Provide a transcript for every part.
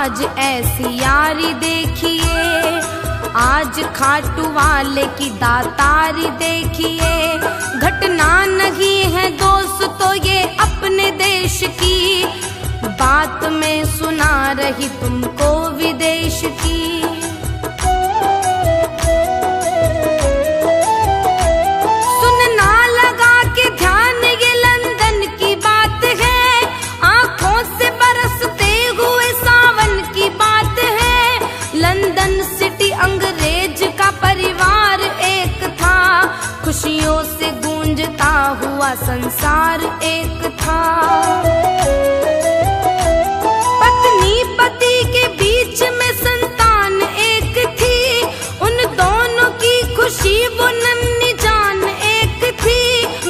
आज ऐसी यारी देखिए, आज खाटू वाले की दातारी देखिए। घटना नहीं है दोस्तों ये अपने देश की, बात मैं सुना रही तुमको विदेश की। सुनना लगा के ध्यान ये लंदन की बात है, आंखों से बरसते हुए सावन की बात है। लंदन सिटी अंग्रेज का परिवार एक था, खुशियों से गूंजता हुआ संसार एक था। पत्नी पति के बीच में संतान एक थी, उन दोनों की खुशी वो नन्ही जान एक थी।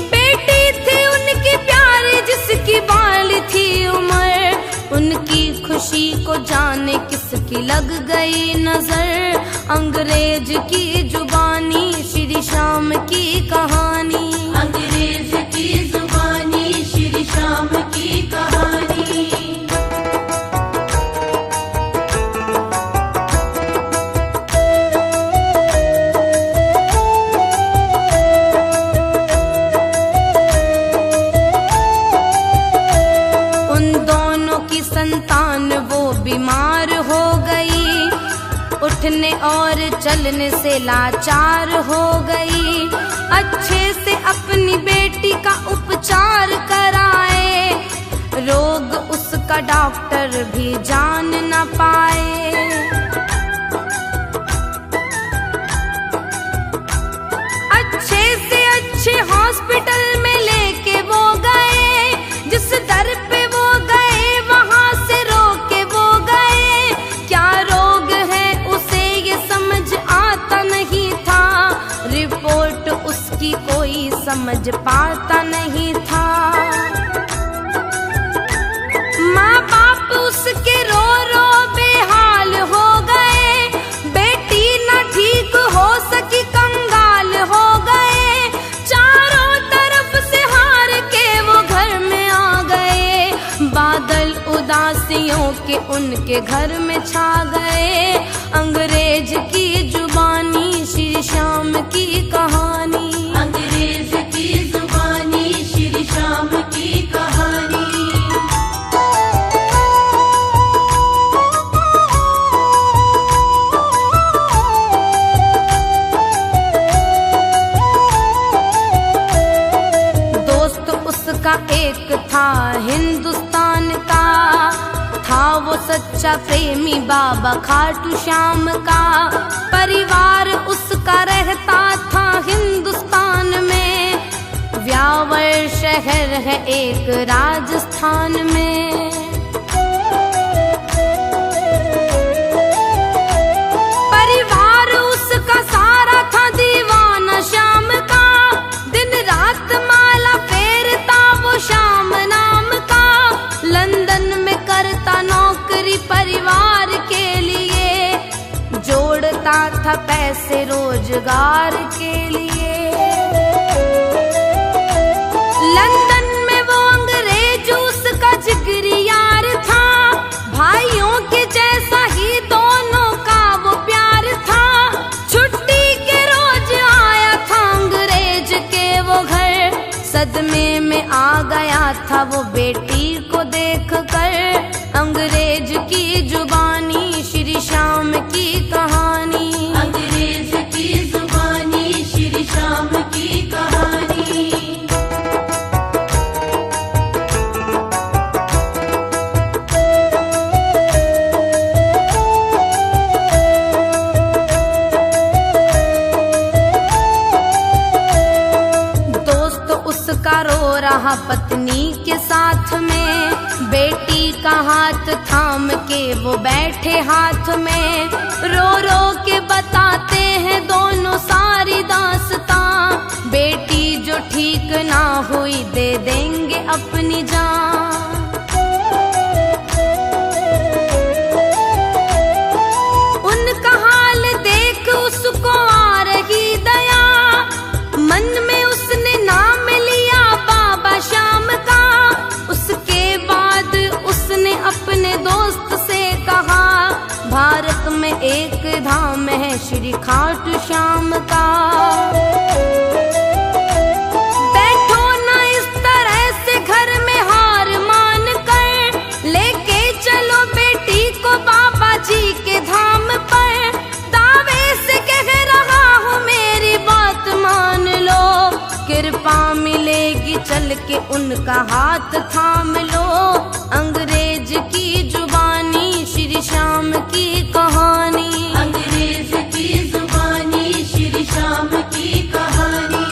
बेटी थी उनकी प्यारी जिसकी बाल थी उम्र, उनकी खुशी को जाने किसकी लग गई नजर। अंग्रेज की जुबानी श्री श्याम की कहानी, अंग्रेज की जुबानी श्री श्याम की कहानी। उन दोनों की संतान वो बीमार हो गई, उठने और चलने से लाचार हो गई। अच्छे से अपनी बेटी का उपचार कराए, रोग उसका डॉक्टर भी जान न पाए। अच्छे से अच्छे हॉस्पिटल में लेके वो गए, जिस दर पे वो गए वहां से रोके वो गए। क्या रोग है उसे ये समझ आता नहीं था, रिपोर्ट उसकी कोई समझ पाता नहीं था। माँ बाप उसके रो रो बेहाल हो गए, बेटी न ठीक हो सकी कंगाल हो गए। चारों तरफ से हार के वो घर में आ गए, बादल उदासियों के उनके घर में छा गए। अंग्रेज की जुबानी श्री श्याम की कहानी, अंग्रेज की जुबानी श्री श्याम की कहानी। दोस्त उसका एक था हिंदुस्तान का, था वो सच्चा प्रेमी बाबा खाटू श्याम का। परिवार उसका रहता था हिंदुस्तान में, व्यावर शहर है एक राजस्थान में। परिवार उसका सारा था दीवाना श्याम का, दिन रात माला फेरता वो श्याम नाम का। लंदन में करता नौकरी परिवार के लिए, जोड़ता था पैसे रोजगार के लिए। लंदन में वो अंग्रेज उसका जिगरी यार था, भाइयों के जैसा ही दोनों का वो प्यार था। छुट्टी के रोज आया था अंग्रेज के वो घर, सदमे में आ गया था वो बेटी को देख कर। अंग्रेज की जुबानी श्री श्याम की कहानी, अंग्रेज की जुबानी श्री श्याम की कहानी। दोस्त उसका रो रहा पत्नी के साथ में, बेटी का हाथ थाम के वो बैठे हाथ में। रो रो के बताते हैं दोनों सारी दास्तां, बेटी जो ठीक ना हुई दे देंगे अपनी जान। उनका हाल देख उसको आ रही दया, मन में उसने नाम लिया बाबा श्याम का। उसके बाद उसने अपने दोस्त से कहा, खाटू श्याम का। बैठो ना इस तरह से घर में हार मान कर, लेके चलो बेटी को बाबा जी के धाम पर। दावे से कह रहा हूँ मेरी बात मान लो, कृपा मिलेगी चल के उनका हाथ थाम लो। अंग्रेज की जुबानी श्री श्याम की कहानी, अंग्रेज की जुबानी श्री श्याम की कहानी।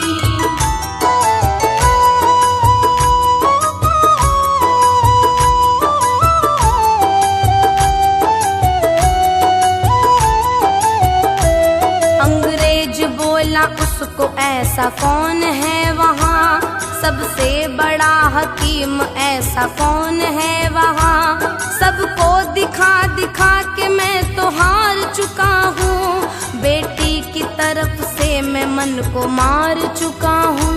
अंग्रेज बोला उसको ऐसा कौन है वहाँ, सबसे बड़ा हकीम ऐसा कौन है वहाँ। सबको दिखा दिखा के मैं तो हार चुका हूँ, बेटी की तरफ से मैं मन को मार चुका हूँ।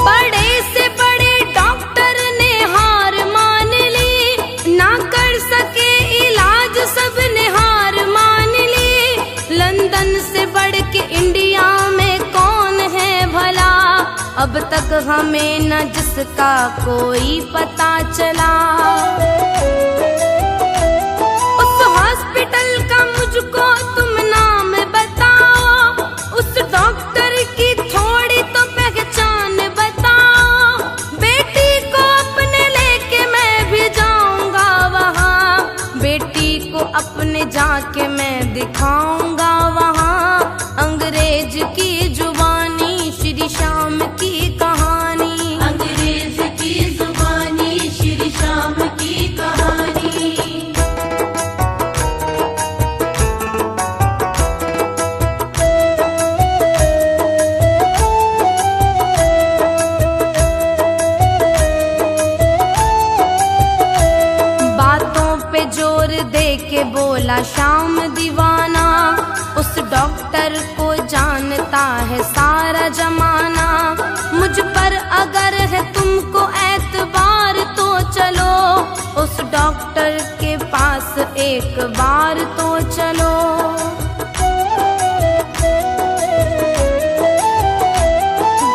बड़े से बड़े डॉक्टर ने हार मान ली, ना कर सके इलाज सबने हार मान ली। लंदन से बढ़ के इंडिया में कौन है भला, अब तक हमें न जिसका कोई पता चला। उस हॉस्पिटल का मुझको तुम नाम बताओ, उस डॉक्टर की थोड़ी तो पहचान बताओ। बेटी को अपने लेके मैं भी जाऊंगा वहाँ, बेटी को अपने जाके मैं दिखाऊंगा वहाँ। अंग्रेज की जुबानी श्री श्याम की कहानी, अंग्रेज की जुबानी श्री श्याम की कहानी। बातों पे जोर दे के बोला श्याम दीवाना, उस डॉक्टर को जानता है सारा जमाना। मुझ पर अगर है तुमको एतबार तो चलो, उस डॉक्टर के पास एक बार तो चलो।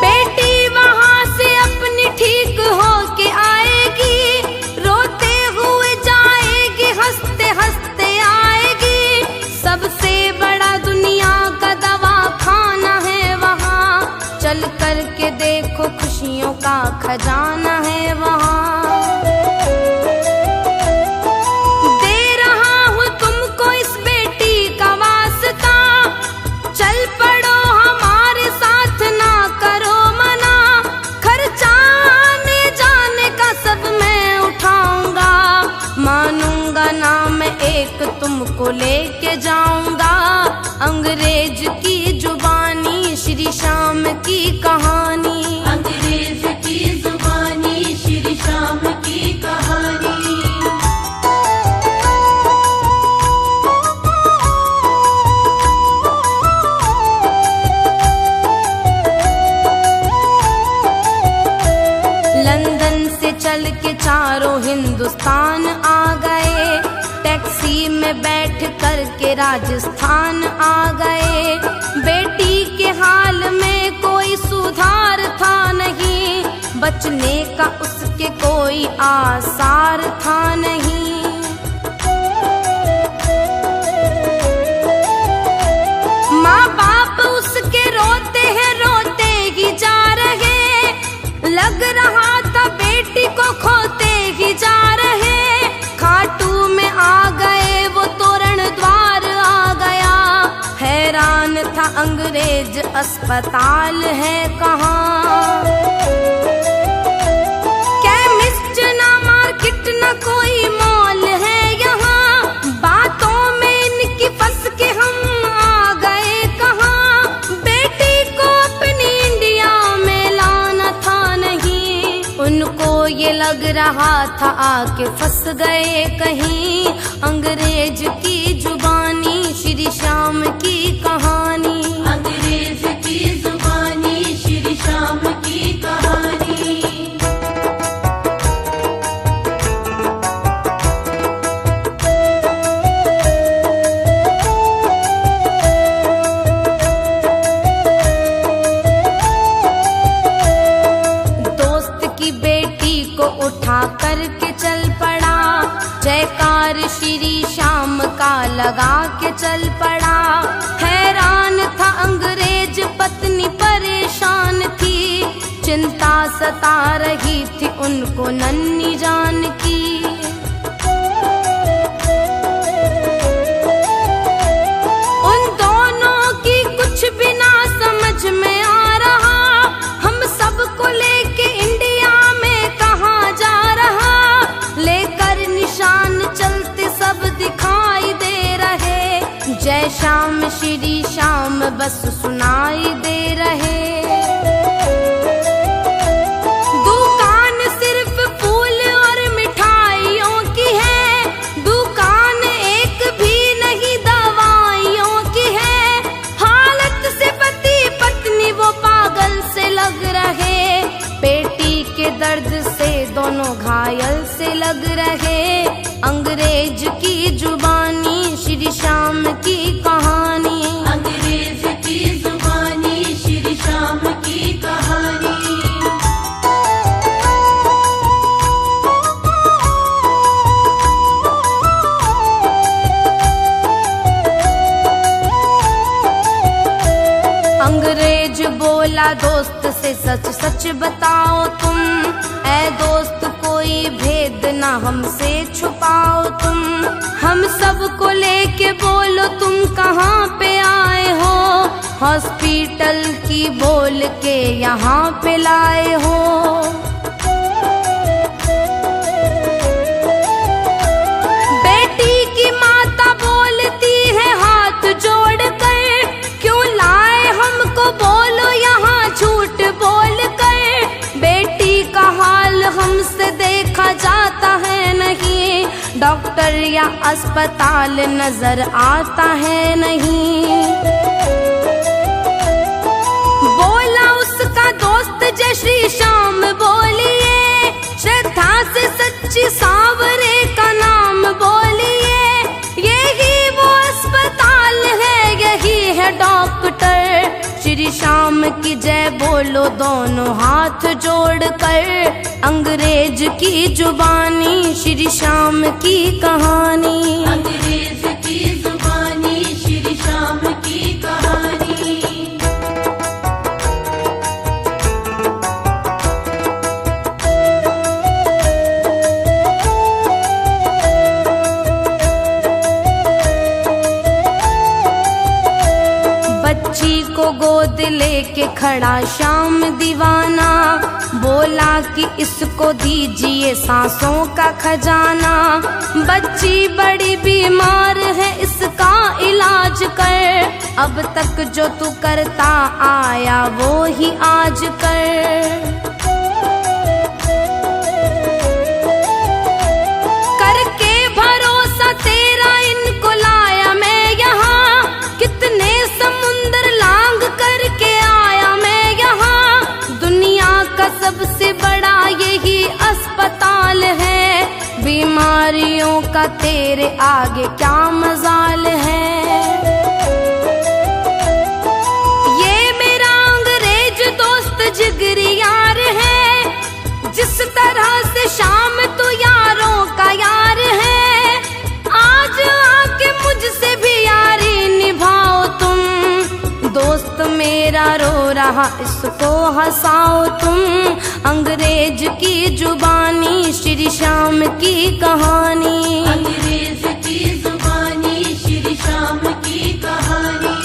बेटी वहाँ से अपनी ठीक होके आएगी, रोते हुए जाएगी, हंसते हंसते आएगी। सबसे बड़ा दुनिया का दवाखाना है वहाँ, चल कर के देखो खुशियों का खजाना है वहाँ। दे रहा हूँ तुमको इस बेटी का वास्ता, चल पड़ो हमारे साथ ना करो मना। खर्चा आने जाने का सब मैं उठाऊंगा, मानूंगा ना मैं एक तुमको लेके जाऊंगा। अंग्रेज की जुबानी श्री श्याम की कहानी, अंग्रेज की जुबानी श्री श्याम की कहानी। लंदन से चल के चारों हिंदुस्तान आ गए, टैक्सी में बैठ कर के राजस्थान आ गए। बेटी के हाल में कोई सुधार था नहीं, बचने का उसके कोई आसार था नहीं। माँ बाप उसके रोते हैं, रोते ही जा रहे, लग रहा था बेटी को खोते ही जा रहे। खाटू में आ गए वो तोरण द्वार आ गया, हैरान था अंग्रेज अस्पताल है कहाँ। केमिस्ट ना मार्केट ना कोई मॉल है यहाँ, बातों में इनकी फंस के हम आ गए कहाँ। बेटी को अपनी इंडिया में लाना था नहीं, उनको ये लग रहा था आके फंस गए कहीं। अंग्रेज की जुबानी श्री श्याम की कहानी, अंग्रेज की जुबानी श्री श्याम की कहानी। लगा के चल पड़ा। हैरान था अंग्रेज, पत्नी परेशान थी, चिंता सता रही थी उनको नन्ही जान की। उन दोनों की कुछ भी ना समझ में आ रहा, हम सबको लेके इंडिया में कहाँ जा रहा। लेकर निशान चलते सब दिखाई दे रहे, जय श्याम श्री श्याम बस सुनाई दे रहे। दुकान सिर्फ फूल और मिठाइयों की है, दुकान एक भी नहीं दवाइयों की है। हालत से पति पत्नी वो पागल से लग रहे, पेटी के दर्द से दोनों घायल से लग रहे। अंग्रेज की जुबानी श्री श्याम की कहानी, अंग्रेज की जुबानी श्री श्याम की कहानी। अंग्रेज बोला दोस्त से सच सच बताओ तुम, ऐ दोस्त कोई भेद ना हमसे छुपाओ तुम। हम सबको लेके बोलो तुम कहाँ पे आए हो, हॉस्पिटल की बोल के यहाँ पे लाए हो। बेटी की माता बोलती है हाथ जोड़ कर, क्यों लाए हमको बोलो यहाँ झूठ बोल कर। बेटी का हाल हमसे देखा जाता है नहीं, डॉक्टर या अस्पताल नजर आता है नहीं। बोला उसका दोस्त जय श्री श्याम बोलिए, श्रद्धा से सच्ची सांवरे का नाम बोलिए। यही वो अस्पताल है, यही है डॉक्टर। श्री श्याम की जय बोलो दोनों हाथ जोड़ कर, अंग्रेज की जुबानी श्री श्याम की कहानी, अंग्रेज की जुबानी श्री श्याम की कहानी। बच्ची को गोद लेके खड़ा श्याम दीवाना, बोला कि इसको दीजिए सांसों का खजाना। बच्ची बड़ी बीमार है, इसका इलाज कर, अब तक जो तू करता आया वो ही आज कर। करके भरोसा तेरा इनको लाया मैं यहाँ, कितने समुंदर लांग करके आया मैं यहाँ। दुनिया का सबसे बड़ा यही अस्पताल है, बीमारियों का तेरे आगे क्या मजाल है। ये मेरा अंग्रेज दोस्त जिगरी यार है, जिस तरह से शाम तू यारों का यार है। आज आके मुझसे भी यारी निभाओ तुम, दोस्त मेरा रो रहा इसको हंसाओ तुम। अंग्रेज की जुबानी श्री श्याम की कहानी, अंग्रेज की जुबानी श्री श्याम की कहानी।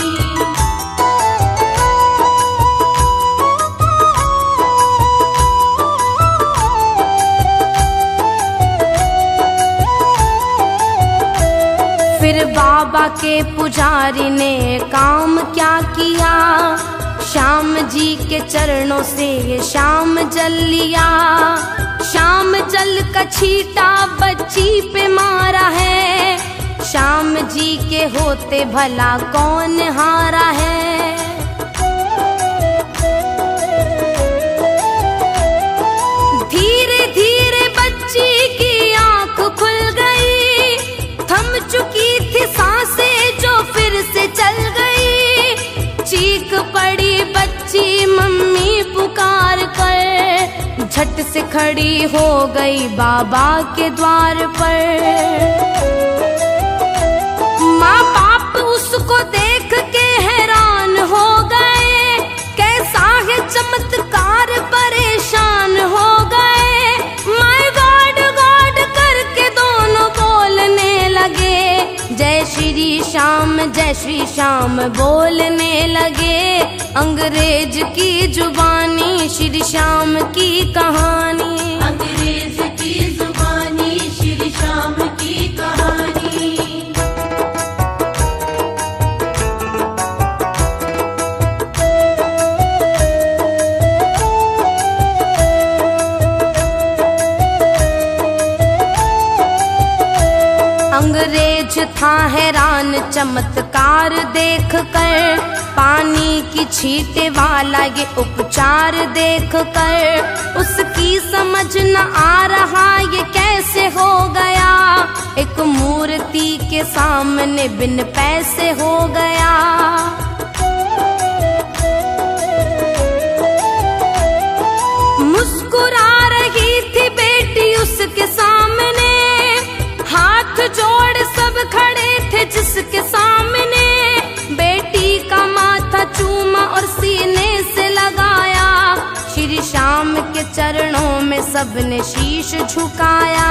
फिर बाबा के पुजारी ने काम क्या किया, श्याम जी के चरणों से ये श्याम जल लिया। श्याम जल का छींटा बच्ची पे मारा है, श्याम जी के होते भला कौन हारा है। धीरे धीरे बच्ची की आंख खुल गई, थम चुकी थी सांसें जो फिर से चल गई। चीख पड़ी बच्ची मम्मी पुकार कर, झट से खड़ी हो गई बाबा के द्वार पर। जय श्री श्याम बोलने लगे। अंग्रेज की जुबानी श्री श्याम की कहानी। अंग्रेज की जुबानी श्री श्याम की कहानी। अंग्रेज था हैरान चमत्कार देख कर, पानी की छींटे वाला ये उपचार देख कर। उसकी समझ न आ रहा ये कैसे हो गया, एक मूर्ति के सामने बिन पैसे हो गया। मुस्कुरा रही थी बेटी उसके सामने, हाथ जोड़ सब खड़े थे जिसके सामने। बेटी का माथा चूमा और सीने से लगाया, श्री श्याम के चरणों में सबने शीश झुकाया।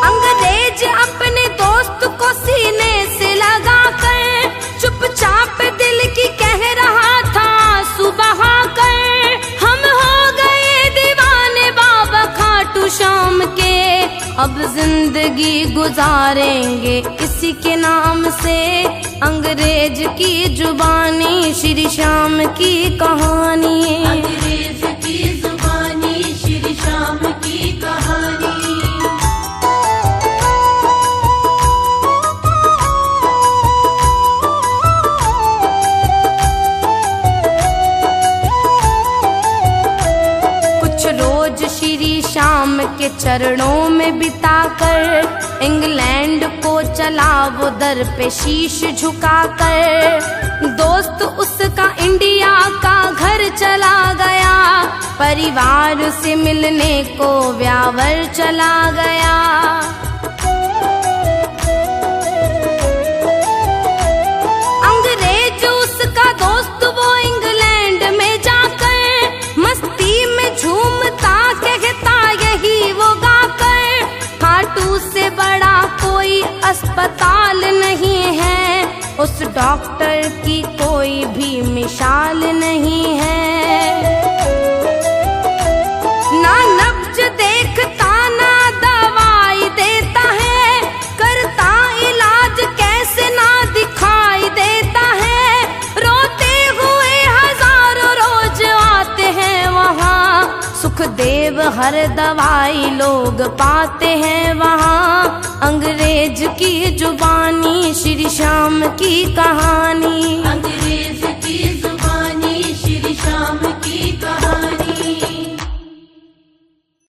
अंग्रेज अपने दोस्त को सीने से लगाकर चुपचाप दिल की कह रहा था सुबह कर, हम हो गए दीवाने बाबा खाटू श्याम के, अब जिंदगी गुजारेंगे इसी के नाम से। अंग्रेज की जुबानी श्री श्याम की कहानी। अंग्रेज की जुबानी श्री श्याम की कहानी। श्री श्याम के चरणों में बिताकर इंग्लैंड को चला वो दर पे शीश झुकाकर। दोस्त उसका इंडिया का घर चला गया, परिवार से मिलने को व्यावर चला गया। अंग्रेज उसका दोस्त वो इंग्लैंड में जाकर मस्ती में झूमता कहता यही वो गाकर, खाटू से बड़ा कोई अस्पताल नहीं है, उस डॉक्टर की कोई भी मिसाल नहीं है। ना नब्ज देखता ना दवाई देता है, करता इलाज कैसे ना दिखाई देता है। रोते हुए हजारों रोज आते हैं वहाँ, सुखदेव हर दवाई लोग पाते हैं वहाँ। अंग्रेज की जुबानी श्री श्याम की कहानी।